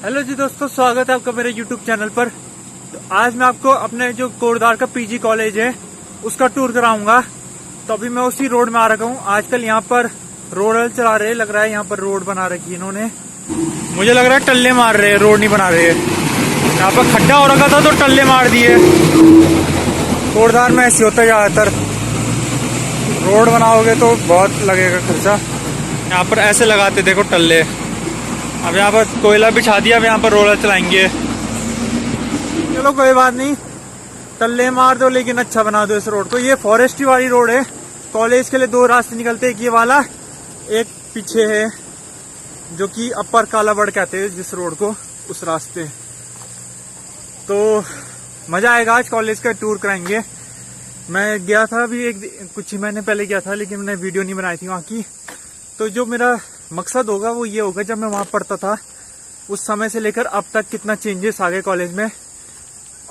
Hello जी दोस्तों, स्वागत है आपका मेरे YouTube चैनल पर। तो आज मैं आपको अपने जो कोटद्वार का पीजी कॉलेज है उसका टूर कराऊंगा। तो अभी मैं उसी रोड में आ रखा हूँ। आजकल यहाँ पर रोड चला रहे, लग रहा है यहाँ पर रोड बना रखी इन्होंने। मुझे लग रहा है टल्ले मार रहे हैं, रोड नहीं बना रहे हैं। यहाँ पर खड्डा हो रखा था तो टल्ले मार दिए। कोटद्वार में ऐसे होता है ज्यादातर, रोड बनाओगे तो बहुत लगेगा खर्चा। यहाँ पर ऐसे लगाते, देखो टल्ले। अब यहाँ पर कोयला बिछा दिया, अब यहाँ पर रोलर चलाएंगे। चलो कोई बात नहीं, टल्ले मार दो लेकिन अच्छा बना दो इस रोड को। ये फॉरेस्ट्री वाली रोड है। कॉलेज के लिए दो रास्ते निकलते हैं, एक ये वाला, एक पीछे है जो कि अपर कालाबड़ कहते हैं जिस रोड को, उस रास्ते। तो मजा आएगा, आज कॉलेज का टूर कराएंगे। मैं गया था अभी कुछ महीने पहले गया था, लेकिन मैंने वीडियो नहीं बनाई थी वहाँ की। तो जो मेरा मकसद होगा वो ये होगा, जब मैं वहाँ पढ़ता था उस समय से लेकर अब तक कितना चेंजेस आ गए कॉलेज में।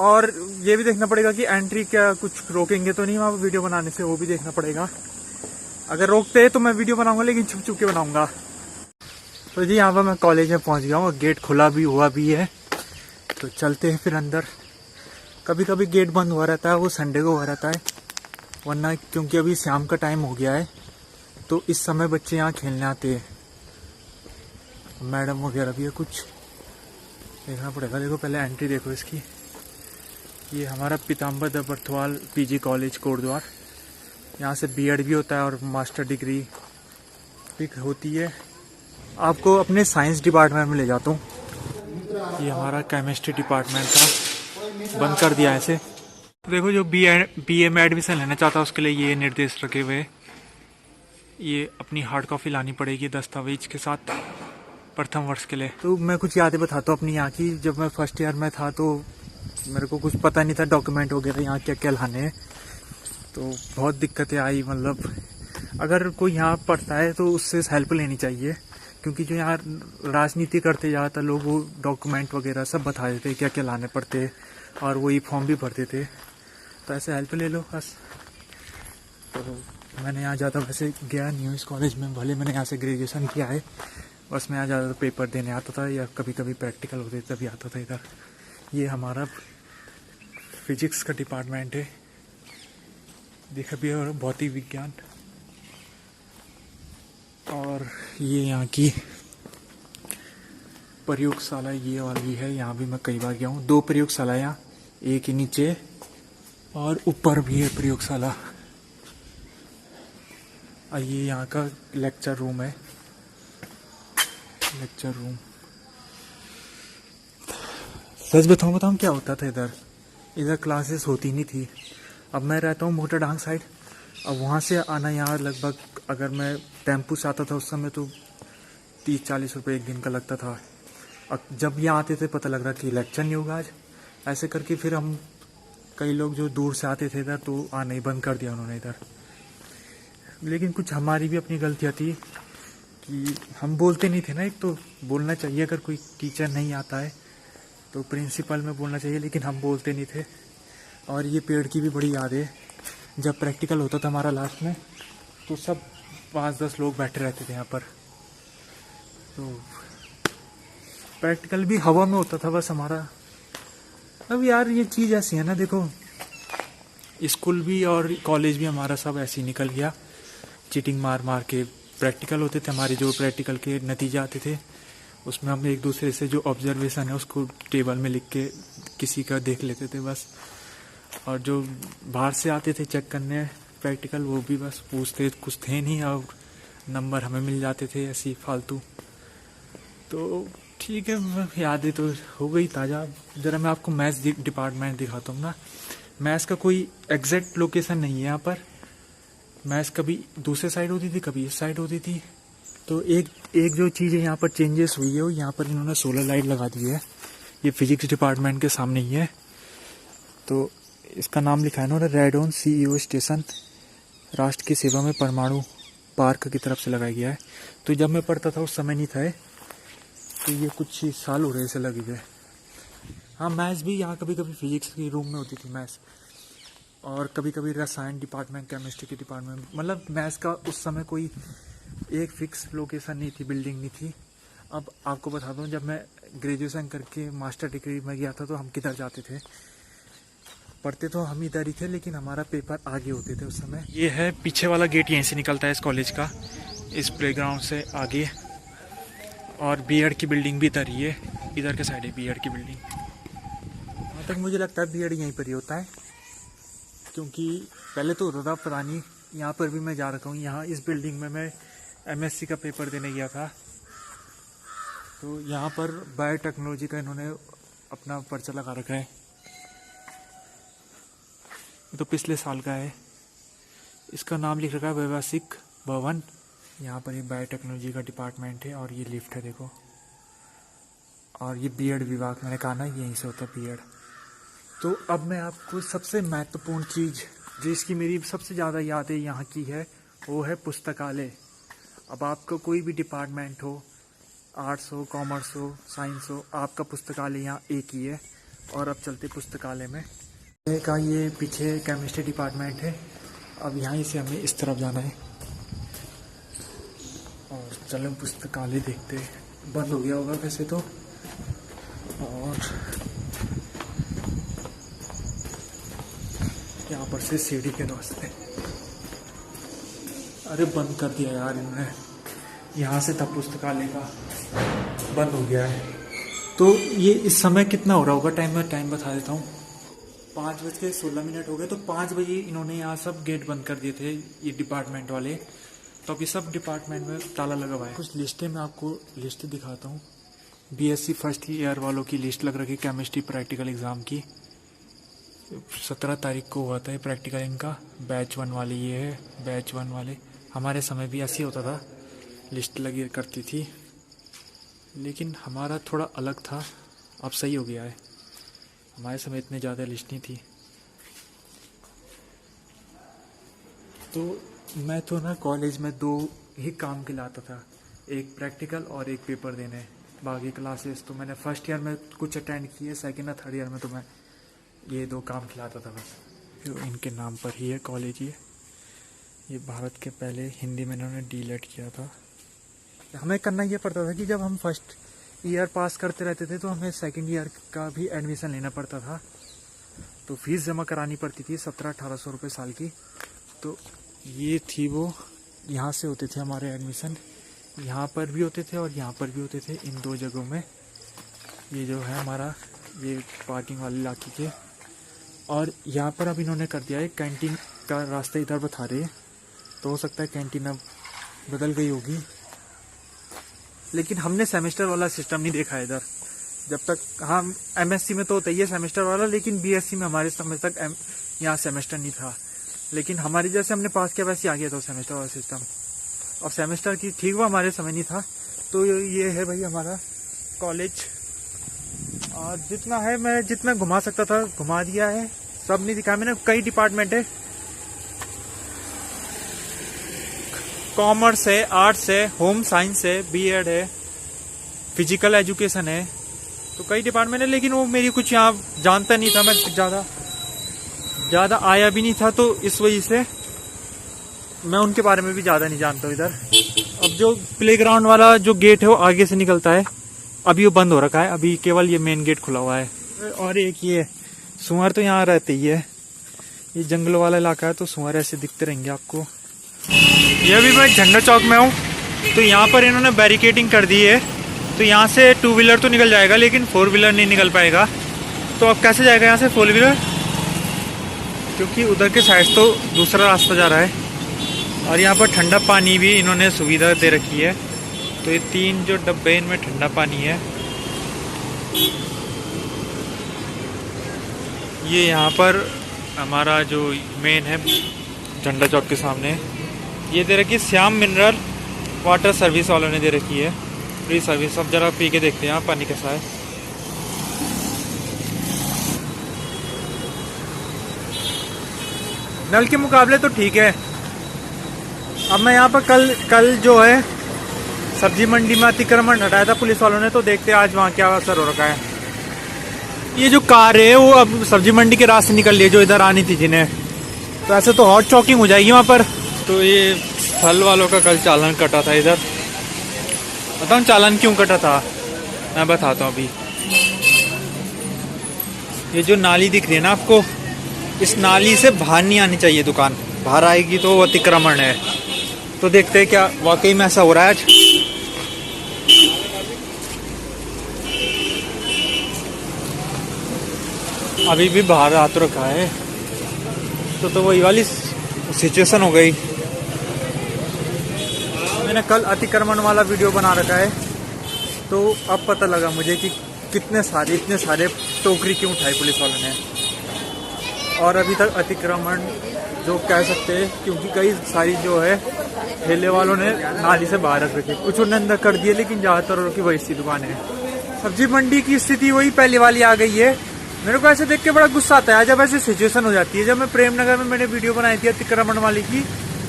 और ये भी देखना पड़ेगा कि एंट्री क्या कुछ रोकेंगे तो नहीं वहाँ वीडियो बनाने से, वो भी देखना पड़ेगा। अगर रोकते हैं तो मैं वीडियो बनाऊंगा, लेकिन छुप छुप के बनाऊंगा। तो जी यहाँ पर मैं कॉलेज में पहुँच गया हूँ, गेट खुला भी हुआ भी है। तो चलते हैं फिर अंदर। कभी कभी गेट बंद हुआ रहता है, वो संडे को हुआ रहता है, वरना क्योंकि अभी शाम का टाइम हो गया है तो इस समय बच्चे यहाँ खेलने आते हैं। मैडम वगैरह भी है, कुछ देखना पड़ेगा। देखो पहले एंट्री देखो इसकी। ये हमारा पीताम्बर द बर्थवाल पीजी कॉलेज कोटद्वार। यहाँ से बीएड भी होता है और मास्टर डिग्री भी होती है। आपको अपने साइंस डिपार्टमेंट में ले जाता हूँ। ये हमारा केमिस्ट्री डिपार्टमेंट था, बंद कर दिया ऐसे। देखो जो बीए में एडमिशन लेना चाहता है उसके लिए ये निर्देश रखे हुए। ये अपनी हार्ड कॉपी लानी पड़ेगी दस्तावेज के साथ प्रथम वर्ष के लिए। तो मैं कुछ यादें बताता हूँ अपनी यहाँ की। जब मैं फर्स्ट ईयर में था तो मेरे को कुछ पता नहीं था डॉक्यूमेंट वगैरह यहाँ क्या क्या लाने हैं, तो बहुत दिक्कतें आई। मतलब अगर कोई यहाँ पढ़ता है तो उससे हेल्प लेनी चाहिए, क्योंकि जो यहाँ राजनीति करते ज़्यादातर लोग वो डॉक्यूमेंट वगैरह सब बता देते क्या क्या लाने पड़ते, और वही फॉर्म भी भरते थे। तो ऐसे हेल्प ले लो बस। तो मैंने यहाँ ज़्यादा वैसे गया नहीं हूँ इस कॉलेज में, भले मैंने यहाँ से ग्रेजुएशन किया है, बस मैं यहाँ ज़्यादा पेपर देने आता था या कभी कभी प्रैक्टिकल होते तभी आता था इधर। ये हमारा फिजिक्स का डिपार्टमेंट है, देखा भी, और भौतिक विज्ञान। और ये यहाँ की प्रयोगशाला ये वाली है, यहाँ भी मैं कई बार गया हूँ। दो प्रयोगशाला यहाँ, एक ही नीचे और ऊपर भी है प्रयोगशाला। और ये यहाँ का लेक्चर रूम है, लेक्चर रूम। सच बताऊँ क्या होता था इधर क्लासेस होती नहीं थी। अब मैं रहता हूँ मोटरडांग साइड, अब वहाँ से आना यहाँ लगभग, अगर मैं टेम्पू से आता था उस समय तो 30-40 रुपये एक दिन का लगता था। अब जब यहाँ आते थे पता लग रहा कि लेक्चर नहीं होगा आज, ऐसे करके फिर हम कई लोग जो दूर से आते थे इधर तो आना ही बंद कर दिया उन्होंने इधर। लेकिन कुछ हमारी भी अपनी गलतियाँ थी कि हम बोलते नहीं थे ना। एक तो बोलना चाहिए, अगर कोई टीचर नहीं आता है तो प्रिंसिपल में बोलना चाहिए, लेकिन हम बोलते नहीं थे। और ये पेड़ की भी बड़ी याद है, जब प्रैक्टिकल होता था हमारा लास्ट में तो सब 5-10 लोग बैठे रहते थे यहाँ पर। तो प्रैक्टिकल भी हवा में होता था बस हमारा। अब यार ये चीज़ ऐसी है ना, देखो स्कूल भी और कॉलेज भी हमारा सब ऐसे ही निकल गया। चीटिंग मार मार के प्रैक्टिकल होते थे हमारे, जो प्रैक्टिकल के नतीजे आते थे उसमें हम एक दूसरे से जो ऑब्जर्वेशन है उसको टेबल में लिख के किसी का देख लेते थे बस। और जो बाहर से आते थे चेक करने प्रैक्टिकल, वो भी बस पूछते कुछ थे नहीं और नंबर हमें मिल जाते थे ऐसी फालतू। तो ठीक है, यादें तो हो गई ताज़ा। ज़रा मैं आपको मैथ्स डिपार्टमेंट दिखाता हूँ ना। मैथ्स का कोई एग्जैक्ट लोकेशन नहीं है यहाँ पर। मैथ्स कभी दूसरे साइड होती थी, कभी इस साइड होती थी। तो एक जो चीज़ है यहाँ पर चेंजेस हुई है, वो यहाँ पर इन्होंने सोलर लाइट लगा दी है। ये फिजिक्स डिपार्टमेंट के सामने ही है। तो इसका नाम लिखा है ना रेडॉन CEO स्टेशन, राष्ट्र की सेवा में परमाणु पार्क की तरफ से लगाया गया है। तो जब मैं पढ़ता था उस समय नहीं था, तो ये कुछ ही साल हो रहे से लगे हुए। हाँ, मैथ्स भी यहाँ कभी कभी फिजिक्स की रूम में होती थी मैथ्स, और कभी कभी रसायन डिपार्टमेंट, केमिस्ट्री के डिपार्टमेंट। मतलब मैथ्स का उस समय कोई एक फिक्स लोकेशन नहीं थी, बिल्डिंग नहीं थी। अब आपको बता दूं, जब मैं ग्रेजुएशन करके मास्टर डिग्री में गया था तो हम किधर जाते थे, पढ़ते तो हम इधर ही थे, लेकिन हमारा पेपर आगे होते थे उस समय। ये है पीछे वाला गेट, यहीं से निकलता है इस कॉलेज का, इस प्लेग्राउंड से आगे। और बीएड की बिल्डिंग भी इधर ही है, इधर के साइड है बीएड की बिल्डिंग। वहाँ तक मुझे लगता है बीएड यहीं पर ही होता है, क्योंकि पहले तो होता था, पता नहीं। यहाँ पर भी मैं जा रखा हूँ, यहाँ इस बिल्डिंग में मैं एमएससी का पेपर देने गया था। तो यहाँ पर बायोटेक्नोलॉजी का इन्होंने अपना पर्चा लगा रखा है। ये तो पिछले साल का है। इसका नाम लिख रखा है व्यवसायिक भवन। यहाँ पर ये बायोटेक्नोलॉजी का डिपार्टमेंट है और ये लिफ्ट है देखो। और ये बीएड विभाग, मैंने कहा ना यहीं से होता है बीएड। तो अब मैं आपको सबसे महत्वपूर्ण चीज़, जिसकी मेरी सबसे ज़्यादा यादें यहाँ की है, वो है पुस्तकालय। अब आपका कोई भी डिपार्टमेंट हो, आर्ट्स हो, कॉमर्स हो, साइंस हो, आपका पुस्तकालय यहाँ एक ही है। और अब चलते पुस्तकालय में। का ये पीछे केमिस्ट्री डिपार्टमेंट है। अब यहाँ से हमें इस तरफ जाना है और चलो पुस्तकालय देखते हैं। बंद हो गया होगा वैसे तो। और यहाँ पर से सीढ़ी के रास्ते, अरे बंद कर दिया यार इन्होंने। यहाँ से था पुस्तकालय का, बंद हो गया है। तो ये इस समय कितना हो रहा होगा टाइम, में टाइम बता देता हूँ। 5:16 हो गए। तो 5 बजे इन्होंने यहाँ सब गेट बंद कर दिए थे, ये डिपार्टमेंट वाले। तो अभी सब डिपार्टमेंट में ताला लगा हुआ है। कुछ लिस्टें मैं आपको लिस्ट दिखाता हूँ। बीएससी फर्स्ट ईयर वालों की लिस्ट लग रही है, केमिस्ट्री प्रैक्टिकल एग्ज़ाम की। 17 तारीख को हुआ था ये प्रैक्टिकल इनका। बैच 1 वाले ये है, बैच 1 वाले। हमारे समय भी ऐसे ही होता था, लिस्ट लगी करती थी, लेकिन हमारा थोड़ा अलग था। अब सही हो गया है, हमारे समय इतने ज़्यादा लिस्ट नहीं थी। तो मैं तो ना कॉलेज में 2 ही काम के लिए आता था, एक प्रैक्टिकल और एक पेपर देने। बाकी क्लासेस तो मैंने फर्स्ट ईयर में कुछ अटेंड किए, सेकेंड और थर्ड ईयर में तो मैं ये 2 काम खिलाता था बस। जो इनके नाम पर ही है कॉलेज। ये भारत के पहले हिंदी में इन्होंने डीलेट किया था। हमें करना ये पड़ता था कि जब हम फर्स्ट ईयर पास करते रहते थे तो हमें सेकंड ईयर का भी एडमिशन लेना पड़ता था। तो फीस जमा करानी पड़ती थी 1700-1800 रुपये साल की। तो ये थी वो, यहाँ से होते थे हमारे एडमिशन। यहाँ पर भी होते थे और यहाँ पर भी होते थे, इन 2 जगहों में। ये जो है हमारा, ये पार्किंग वाले इलाके के। और यहाँ पर अब इन्होंने कर दिया है, कैंटीन का रास्ता इधर बता रहे हैं। तो हो सकता है कैंटीन अब बदल गई होगी, लेकिन हमने सेमेस्टर वाला सिस्टम नहीं देखा है इधर। जब तक हम एमएससी में तो होता ही है सेमेस्टर वाला, लेकिन बीएससी में हमारे समय तक यहाँ सेमेस्टर नहीं था। लेकिन हमारी जैसे हमने पास किया वैसे आ गया था सेमेस्टर वाला सिस्टम। और सेमेस्टर की ठीक हुआ, हमारे समय नहीं था। तो ये है भाई हमारा कॉलेज। और जितना है, मैं जितना घुमा सकता था घुमा दिया है, सब नहीं दिखाया मैंने। कई डिपार्टमेंट है, कॉमर्स है, आर्ट्स है, होम साइंस है, बीएड है, फिजिकल एजुकेशन है। तो कई डिपार्टमेंट है, लेकिन वो मेरी कुछ यहाँ जानता नहीं था, मैं ज़्यादा आया भी नहीं था। तो इस वजह से मैं उनके बारे में भी ज़्यादा नहीं जानता हूँ इधर। अब जो प्लेग्राउंड वाला जो गेट है वो आगे से निकलता है, अभी वो बंद हो रखा है। अभी केवल ये मेन गेट खुला हुआ है। और एक ये सुअर तो यहाँ रहते ही है, ये जंगल वाला इलाका है, तो सुअर ऐसे दिखते रहेंगे आपको। ये भी मैं झंडा चौक में हूँ। तो यहाँ पर इन्होंने बैरिकेडिंग कर दी है। तो यहाँ से 2 व्हीलर तो निकल जाएगा, लेकिन 4 व्हीलर नहीं निकल पाएगा। तो अब कैसे जाएगा यहाँ से 4 व्हीलर, क्योंकि उधर के साइड तो दूसरा रास्ता जा रहा है। और यहाँ पर ठंडा पानी भी इन्होंने सुविधा दे रखी है। तो ये 3 जो डब्बे, इनमें ठंडा पानी है। ये यहाँ पर हमारा जो मेन है झंडा चौक के सामने, ये दे रखी है श्याम मिनरल वाटर सर्विस वालों ने दे रखी है, फ्री सर्विस। अब जरा पी के देखते हैं यहाँ पानी कैसा है। नल के मुकाबले तो ठीक है। अब मैं यहाँ पर कल जो है सब्जी मंडी में अतिक्रमण हटाया था पुलिस वालों ने, तो देखते हैं आज वहाँ क्या असर हो रखा है। ये जो कार है वो अब सब्जी मंडी के रास्ते निकल रही है, जो इधर आनी थी जिन्हें। तो ऐसे तो हॉट चॉकिंग हो जाएगी वहाँ पर। तो ये फल वालों का कल चालान कटा था इधर। बताऊँ चालान क्यों कटा था, मैं बताता हूँ अभी। ये जो नाली दिख रही है ना आपको, इस नाली से बाहर नहीं आनी चाहिए दुकान, बाहर आएगी तो अतिक्रमण है। तो देखते हैं क्या वाकई में ऐसा हो रहा है आज। अभी भी बाहर आ तो रखा है, तो वही वाली सिचुएशन हो गई। मैंने कल अतिक्रमण वाला वीडियो बना रखा है, तो अब पता लगा मुझे कि इतने सारे टोकरी क्यों उठाई पुलिस वालों ने। और अभी तक अतिक्रमण जो कह सकते हैं, क्योंकि कई सारी जो है ठेले वालों ने नाली से बाहर रख रखे, कुछ उन्होंने अंदर कर दिए, लेकिन ज़्यादातर की वही सी दुकानें हैं। सब्जी मंडी की स्थिति वही पहले वाली आ गई है। मेरे को ऐसे देख के बड़ा गुस्सा आता है जब ऐसी सिचुएशन हो जाती है। जब मैं प्रेमनगर में मैंने वीडियो बनाई थी अतिक्रमण वाली की,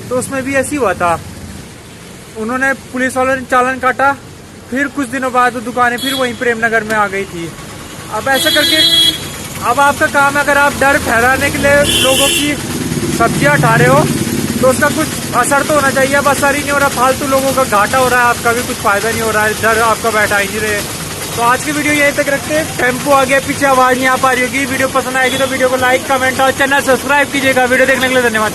तो उसमें भी ऐसी हुआ था। उन्होंने पुलिस वालों ने चालान काटा, फिर कुछ दिनों बाद वो दुकानें फिर वहीं प्रेमनगर में आ गई थी। अब ऐसा करके अब आपका काम है, अगर आप डर फैलाने के लिए लोगों की सब्जियां हटा रहे हो तो उसका कुछ असर तो होना चाहिए। अब असर ही नहीं हो रहा, फालतू लोगों का घाटा हो रहा है, आपका भी कुछ फायदा नहीं हो रहा है, डर आपका बैठा ही नहीं रहे। तो आज की वीडियो यहीं तक रखते हैं। टेम्पो आ गया, पीछे आवाज नहीं आ पा रही होगी। वीडियो पसंद आएगी तो वीडियो को लाइक, कमेंट और चैनल सब्सक्राइब कीजिएगा। वीडियो देखने के लिए धन्यवाद।